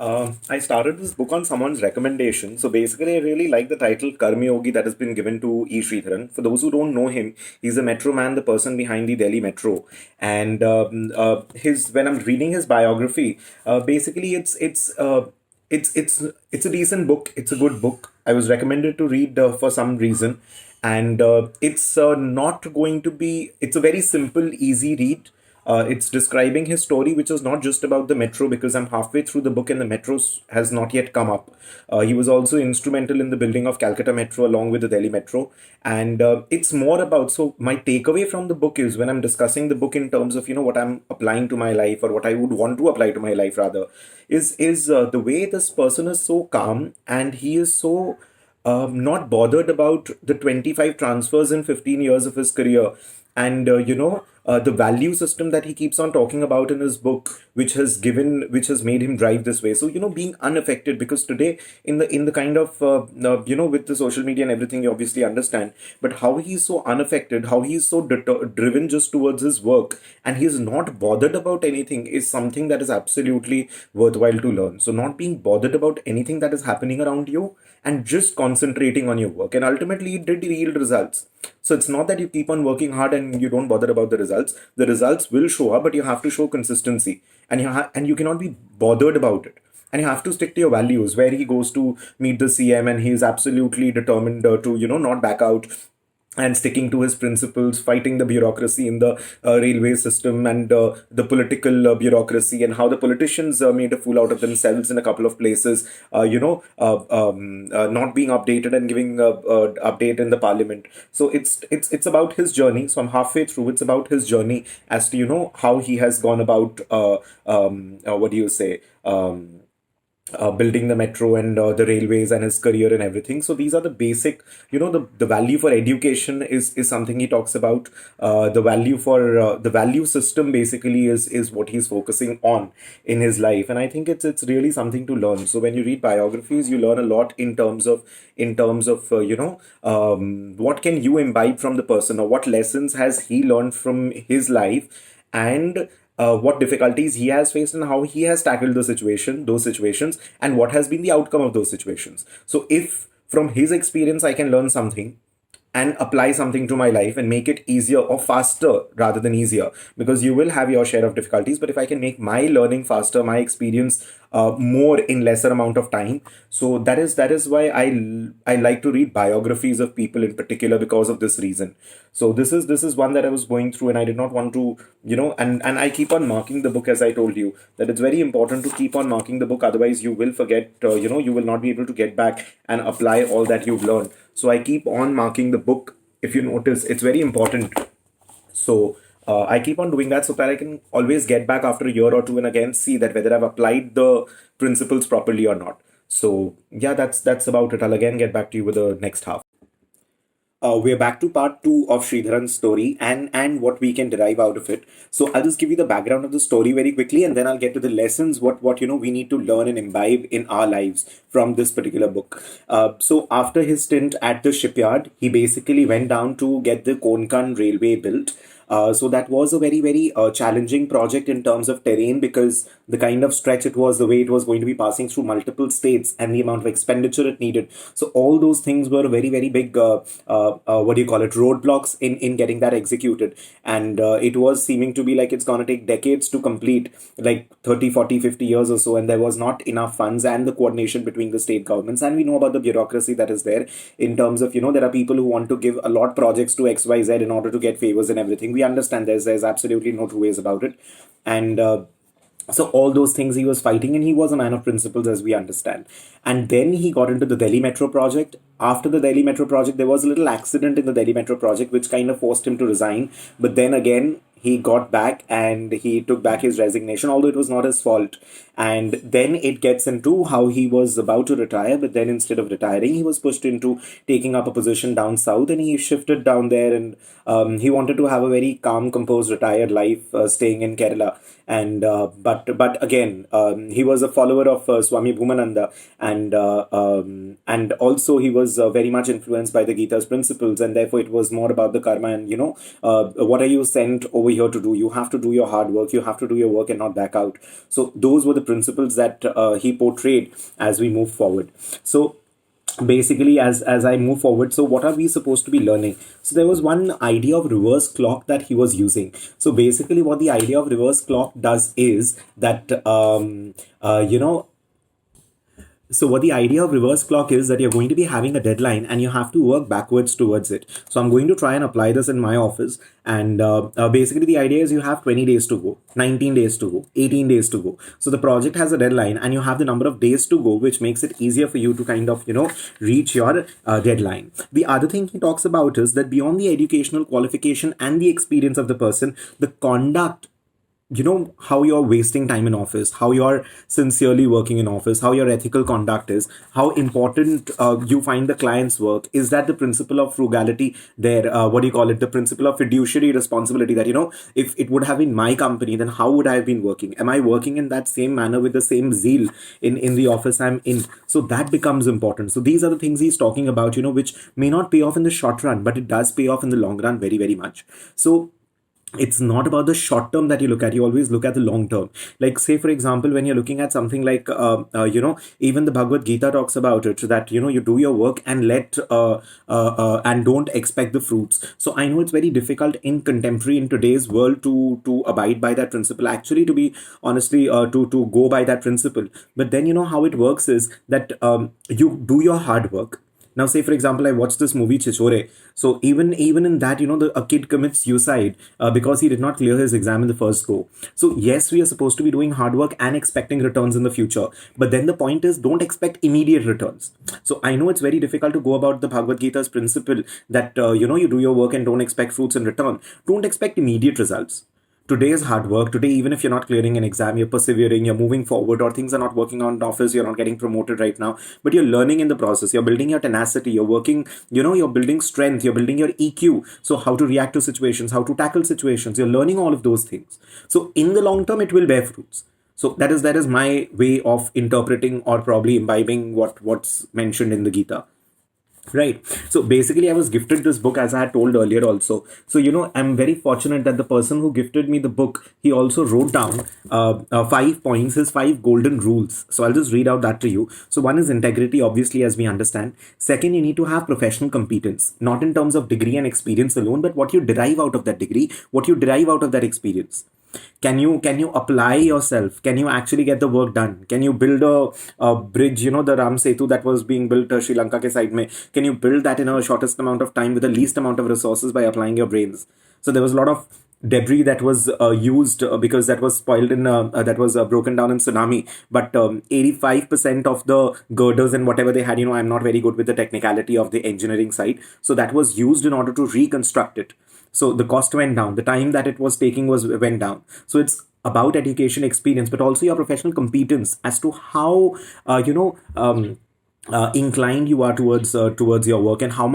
I started this book on someone's recommendation. So basically, I really like the title Karmayogi that has been given to E. Sreedharan. For those who don't know him, he's a metro man, the person behind the Delhi Metro. And his when I'm reading his biography, basically it's a decent book. It's a good book. I was recommended to read for some reason, and it's not going to be. It's a very simple, easy read. It's describing his story, which is not just about the metro, because I'm halfway through the book and the metro has not yet come up. He was also instrumental in the building of Calcutta Metro along with the Delhi Metro. And it's more about, so my takeaway from the book is when I'm discussing the book in terms of, what I'm applying to my life or what I would want to apply to my life rather, is the way this person is so calm and he is so not bothered about the 25 transfers in 15 years of his career, and the value system that he keeps on talking about in his book, which has made him drive this way. So being unaffected, because today in the kind of with the social media and everything, you obviously understand, but how he's so unaffected, how he's so driven just towards his work, and he's not bothered about anything, is something that is absolutely worthwhile to learn. So not being bothered about anything that is happening around you and just concentrating on your work, and ultimately it did yield results. So it's not that you keep on working hard and you don't bother about the results. The results will show up, but you have to show consistency, and you cannot be bothered about it. And you have to stick to your values. Where he goes to meet the CM, and he's absolutely determined to not back out, and sticking to his principles, fighting the bureaucracy in the railway system, and the political bureaucracy, and how the politicians made a fool out of themselves in a couple of places, not being updated and giving update in the parliament. So it's about his journey. So I'm halfway through. It's about his journey as to how he has gone about what do you say, building the metro and the railways, and his career and everything. So these are the basic, the value for education is something he talks about. The value for the value system basically is what he's focusing on in his life, and I think it's really something to learn. So when you read biographies, you learn a lot in terms of what can you imbibe from the person, or what lessons has he learned from his life, and what difficulties he has faced and how he has tackled those situations, and what has been the outcome of those situations. So if from his experience I can learn something and apply something to my life and make it easier or faster rather than easier, because you will have your share of difficulties, but if I can make my learning faster, my experience more in lesser amount of time. So that is why I like to read biographies of people in particular, because of this reason. So this is one that I was going through, and I did not want to, and I keep on marking the book, as I told you, that it's very important to keep on marking the book, otherwise you will forget, you will not be able to get back and apply all that you've learned. So I keep on marking the book. If you notice, it's very important. So I keep on doing that so that I can always get back after a year or two and again see that whether I've applied the principles properly or not. So yeah, that's about it. I'll again get back to you with the next half. We're back to part two of Sridharan's story, and what we can derive out of it. So I'll just give you the background of the story very quickly, and then I'll get to the lessons, what we need to learn and imbibe in our lives from this particular book. So after his stint at the shipyard, he basically went down to get the Konkan railway built. So that was a very, very challenging project in terms of terrain, because the kind of stretch it was, the way it was going to be passing through multiple states, and the amount of expenditure it needed. So all those things were very, very big, what do you call it, roadblocks in getting that executed. And it was seeming to be like it's going to take decades to complete, like 30, 40, 50 years or so. And there was not enough funds and the coordination between the state governments. And we know about the bureaucracy that is there in terms of, there are people who want to give a lot projects to XYZ in order to get favors and everything. We understand there's absolutely no two ways about it. And so all those things he was fighting, and he was a man of principles, as we understand. And then he got into the Delhi Metro project. After the Delhi Metro project, there was a little accident in the Delhi Metro project which kind of forced him to resign. But then again, he got back and he took back his resignation, although it was not his fault. And then it gets into how he was about to retire, but then instead of retiring, he was pushed into taking up a position down south, and he shifted down there. And he wanted to have a very calm, composed, retired life, staying in Kerala. And but again, he was a follower of Swami Bhumananda, and also he was very much influenced by the Gita's principles, and therefore it was more about the karma and what are you sent over here to do. You have to do your hard work. You have to do your work and not back out. So those were the principles that he portrayed as we move forward. So basically, as I move forward, so what are we supposed to be learning? So there was one idea of reverse clock that he was using. So basically what the idea of reverse clock does is that so what the idea of reverse clock is that you're going to be having a deadline and you have to work backwards towards it. So I'm going to try and apply this in my office. And basically the idea is you have 20 days to go, 19 days to go, 18 days to go. So the project has a deadline and you have the number of days to go, which makes it easier for you to kind of, reach your deadline. The other thing he talks about is that beyond the educational qualification and the experience of the person, the conduct, how you're wasting time in office, how you're sincerely working in office, how your ethical conduct is, how important you find the client's work. Is that the principle of frugality there? What do you call it? The principle of fiduciary responsibility, that if it would have been my company, then how would I have been working? Am I working in that same manner with the same zeal in the office I'm in? So that becomes important. So these are the things he's talking about, which may not pay off in the short run, but it does pay off in the long run very, very much. So it's not about the short term that you look at. You always look at the long term. Like, say for example, when you're looking at something like even the Bhagavad Gita talks about it, that you do your work and and don't expect the fruits. So I know it's very difficult in contemporary, in today's world, to abide by that principle, actually, to be honestly, to go by that principle. But then how it works is that you do your hard work. Now, say for example, I watched this movie Chichore. So even in that, a kid commits suicide because he did not clear his exam in the first go. So yes, we are supposed to be doing hard work and expecting returns in the future. But then the point is, don't expect immediate returns. So I know it's very difficult to go about the Bhagavad Gita's principle that you do your work and don't expect fruits in return. Don't expect immediate results. Today is hard work. Today, even if you're not clearing an exam, you're persevering, you're moving forward, or things are not working on in office, you're not getting promoted right now, but you're learning in the process. You're building your tenacity, you're working, you're building strength, you're building your EQ. So how to react to situations, how to tackle situations, you're learning all of those things. So in the long term, it will bear fruits. So that is my way of interpreting or probably imbibing what's mentioned in the Gita. Right. So basically, I was gifted this book, as I had told earlier also. So, I'm very fortunate that the person who gifted me the book, he also wrote down 5 points, his 5 golden rules. So I'll just read out that to you. So one is integrity, obviously, as we understand. Second, you need to have professional competence, not in terms of degree and experience alone, but what you derive out of that degree, what you derive out of that experience. Can you apply yourself? Can you actually get the work done? Can you build a bridge, the Ram Setu that was being built Sri Lanka ke side mein? Can you build that in a shortest amount of time with the least amount of resources by applying your brains? So there was a lot of debris that was used because that was spoiled in that was broken down in tsunami, but 85% of the girders and whatever they had, I'm not very good with the technicality of the engineering side, so that was used in order to reconstruct it. So the cost went down, the time that it was taking went down. So it's about education, experience, but also your professional competence as to how inclined you are towards your work, and how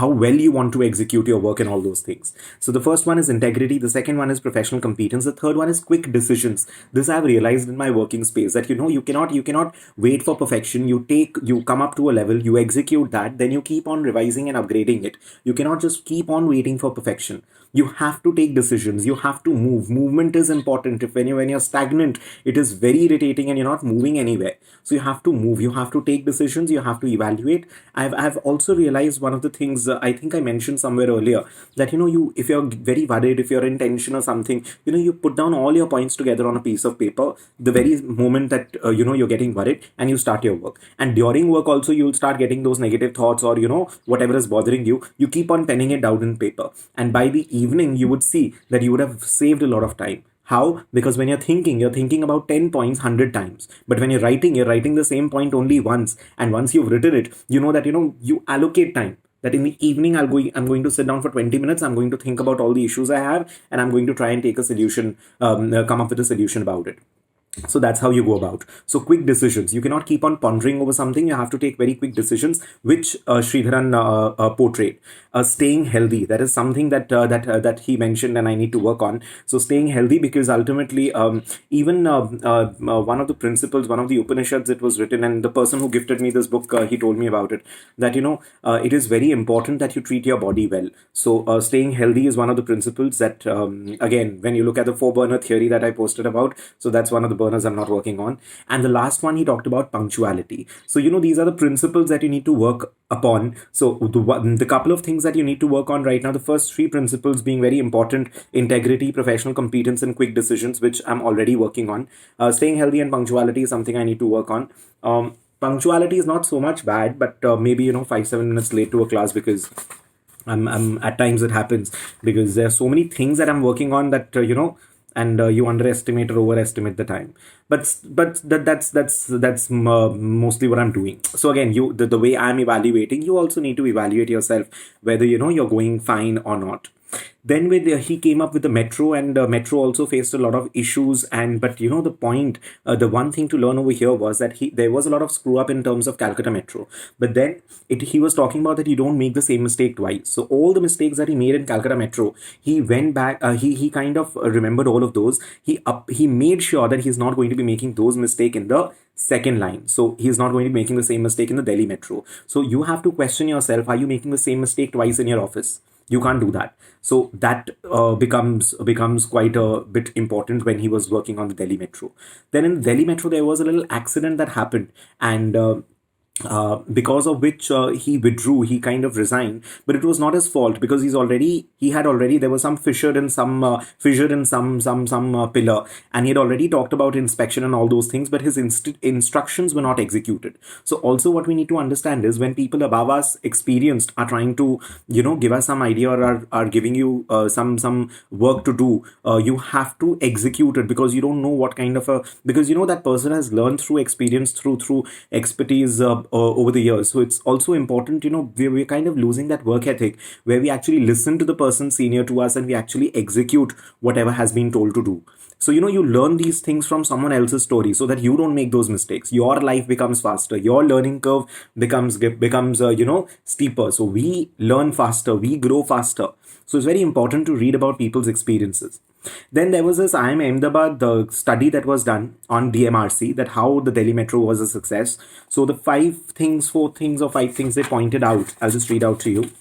well you want to execute your work and all those things. So the first one is integrity, the second one is professional competence, the third one is quick decisions. This I've realized in my working space, that you cannot wait for perfection. You come up to a level, you execute that, then you keep on revising and upgrading it. You cannot just keep on waiting for perfection. You have to take decisions. You have to move. Movement is important. When you're stagnant, it is very irritating and you're not moving anywhere. So you have to move. You have to take decisions. You have to evaluate. I've also realized one of the things, I think I mentioned somewhere earlier, that if you're very worried, if you're in tension or something, you put down all your points together on a piece of paper the very moment that you're getting worried, and you start your work. And during work also, you'll start getting those negative thoughts, or whatever is bothering you. You keep on penning it down in paper, and by the evening you would see that you would have saved a lot of time. How? Because when you're thinking about 10 points 100 times. But when you're writing the same point only once. And once you've written it, that you allocate time. That in the evening, I'm going to sit down for 20 minutes. I'm going to think about all the issues I have, and I'm going to try and take a solution, come up with a solution about it. So that's how you go about. So quick decisions. You cannot keep on pondering over something. You have to take very quick decisions, which Sreedharan portrayed. Staying healthy. That is something that he mentioned, and I need to work on. So staying healthy, because ultimately, even one of the principles, one of the Upanishads, it was written, and the person who gifted me this book, he told me about it. That it is very important that you treat your body well. So staying healthy is one of the principles that, again, when you look at the 4 burner theory that I posted about, so that's one of the burners I'm not working on. And the last one, he talked about punctuality. So these are the principles that you need to work upon. So the couple of things that you need to work on right now, the first 3 principles being very important: integrity, professional competence, and quick decisions, which I'm already working on. Staying healthy and punctuality is something I need to work on. Punctuality is not so much bad, but maybe 5-7 minutes late to a class, because I'm at times it happens, because there are so many things that I'm working on that and you underestimate or overestimate the time. But that's mostly what I'm doing. So again, the way I'm evaluating, you also need to evaluate yourself, whether you're going fine or not. Then he came up with the metro, and metro also faced a lot of issues. And but the point, the one thing to learn over here was that there was a lot of screw up in terms of Calcutta Metro. But then he was talking about that you don't make the same mistake twice. So all the mistakes that he made in Calcutta Metro, he went back. He kind of remembered all of those. He made sure that he's not going to be making those mistakes in the second line. So he's not going to be making the same mistake in the Delhi Metro. So you have to question yourself: are you making the same mistake twice in your office? You can't do that. So that becomes quite a bit important when he was working on the Delhi Metro. Then in Delhi Metro, there was a little accident that happened, and because of which he withdrew. He kind of resigned, but it was not his fault, because there was some fissure in some pillar, and he had already talked about inspection and all those things, but his instructions were not executed. So also what we need to understand is, when people above us, experienced, are trying to give us some idea, or are giving you some work to do, you have to execute it, because you don't know what kind of because that person has learned through experience, through expertise over the years. So it's also important, we're kind of losing that work ethic, where we actually listen to the person senior to us, and we actually execute whatever has been told to do. So you learn these things from someone else's story, so that you don't make those mistakes. Your life becomes faster, your learning curve becomes steeper. So we learn faster, we grow faster. So it's very important to read about people's experiences. Then there was this IIM Ahmedabad, the study that was done on DMRC, that how the Delhi Metro was a success. So the 4 things they pointed out, I'll just read out to you.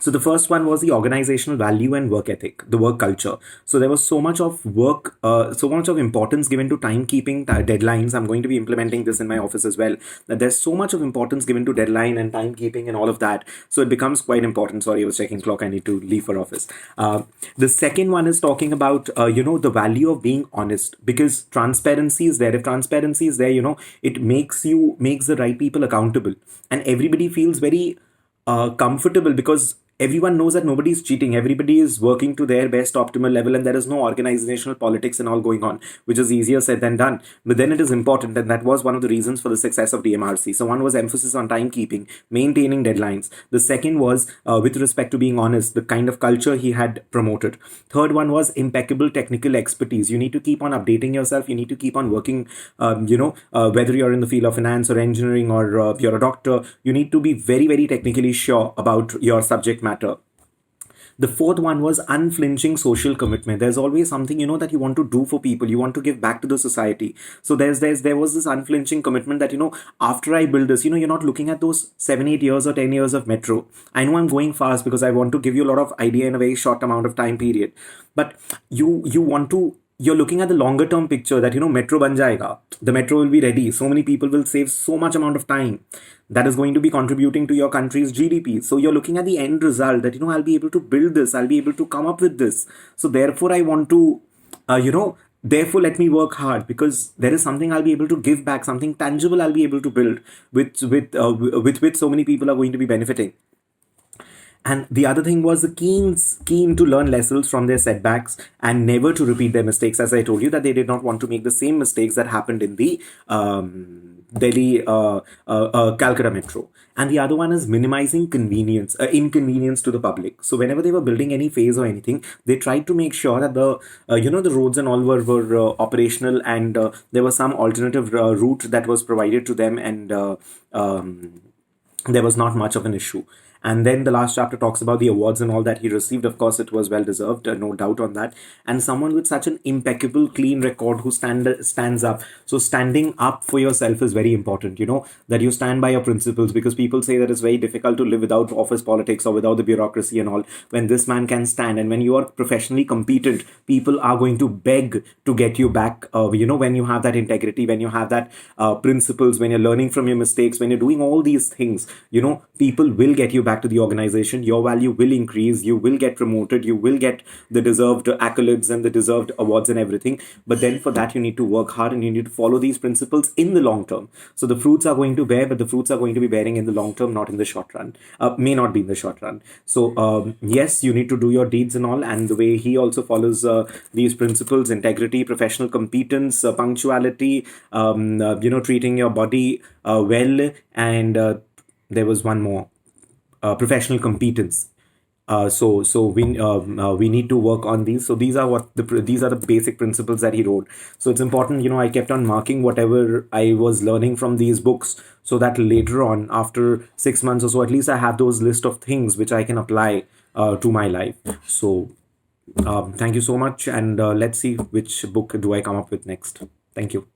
So the first one was the organizational value and work ethic, the work culture. So there was so much of work, so much of importance given to timekeeping, deadlines. I'm going to be implementing this in my office as well. That there's so much of importance given to deadline and timekeeping and all of that. So it becomes quite important. Sorry, I was checking clock. I need to leave for office. The second one is talking about, the value of being honest, because transparency is there. If transparency is there, it makes the right people accountable, and everybody feels very comfortable, because everyone knows that nobody is cheating. Everybody is working to their best optimal level, and there is no organizational politics and all going on, which is easier said than done. But then it is important, and that was one of the reasons for the success of DMRC. So one was emphasis on timekeeping, maintaining deadlines. The second was with respect to being honest, the kind of culture he had promoted. Third one was impeccable technical expertise. You need to keep on updating yourself. You need to keep on working, whether you're in the field of finance or engineering, or you're a doctor, you need to be very, very technically sure about your subject matter. The fourth one was unflinching social commitment. There's always something, that you want to do for people. You want to give back to the society. So there was this unflinching commitment that, after I build this, you're not looking at those 7-8 years or 10 years of metro. I know I'm going fast because I want to give you a lot of idea in a very short amount of time period. But you're looking at the longer term picture, that metro ban jayega, the metro will be ready, so many people will save so much amount of time, that is going to be contributing to your country's GDP. So you're looking at the end result, that I'll be able to build this, I'll be able to come up with this. So therefore I want to therefore let me work hard, because there is something I'll be able to give back, something tangible I'll be able to build, with which so many people are going to be benefiting. And the other thing was the keen to learn lessons from their setbacks and never to repeat their mistakes. As I told you, that they did not want to make the same mistakes that happened in the Delhi Calcutta Metro. And the other one is minimizing inconvenience to the public. So whenever they were building any phase or anything, they tried to make sure that the roads and all were operational, and there was some alternative route that was provided to them, and there was not much of an issue. And then the last chapter talks about the awards and all that he received. Of course, it was well deserved, no doubt on that. And someone with such an impeccable, clean record who stands up. So standing up for yourself is very important. That you stand by your principles, because people say that it's very difficult to live without office politics or without the bureaucracy and all. When this man can stand, and when you are professionally competent, people are going to beg to get you back. When you have that integrity, when you have that principles, when you're learning from your mistakes, when you're doing all these things, people will get you back to the organization. Your value will increase, you will get promoted, you will get the deserved accolades and the deserved awards and everything. But then for that, you need to work hard, and you need to follow these principles in the long term. So the fruits are going to bear, but the fruits are going to be bearing in the long term, not in the short run. May not be in the short run. So yes, you need to do your deeds and all. And the way he also follows these principles: integrity, professional competence, punctuality, treating your body well, and there was one more, professional competence. So we need to work on these. So these are the basic principles that he wrote. So it's important. I kept on marking whatever I was learning from these books, so that later on, after 6 months or so, at least I have those list of things which I can apply to my life. So thank you so much, and let's see which book do I come up with next. Thank you.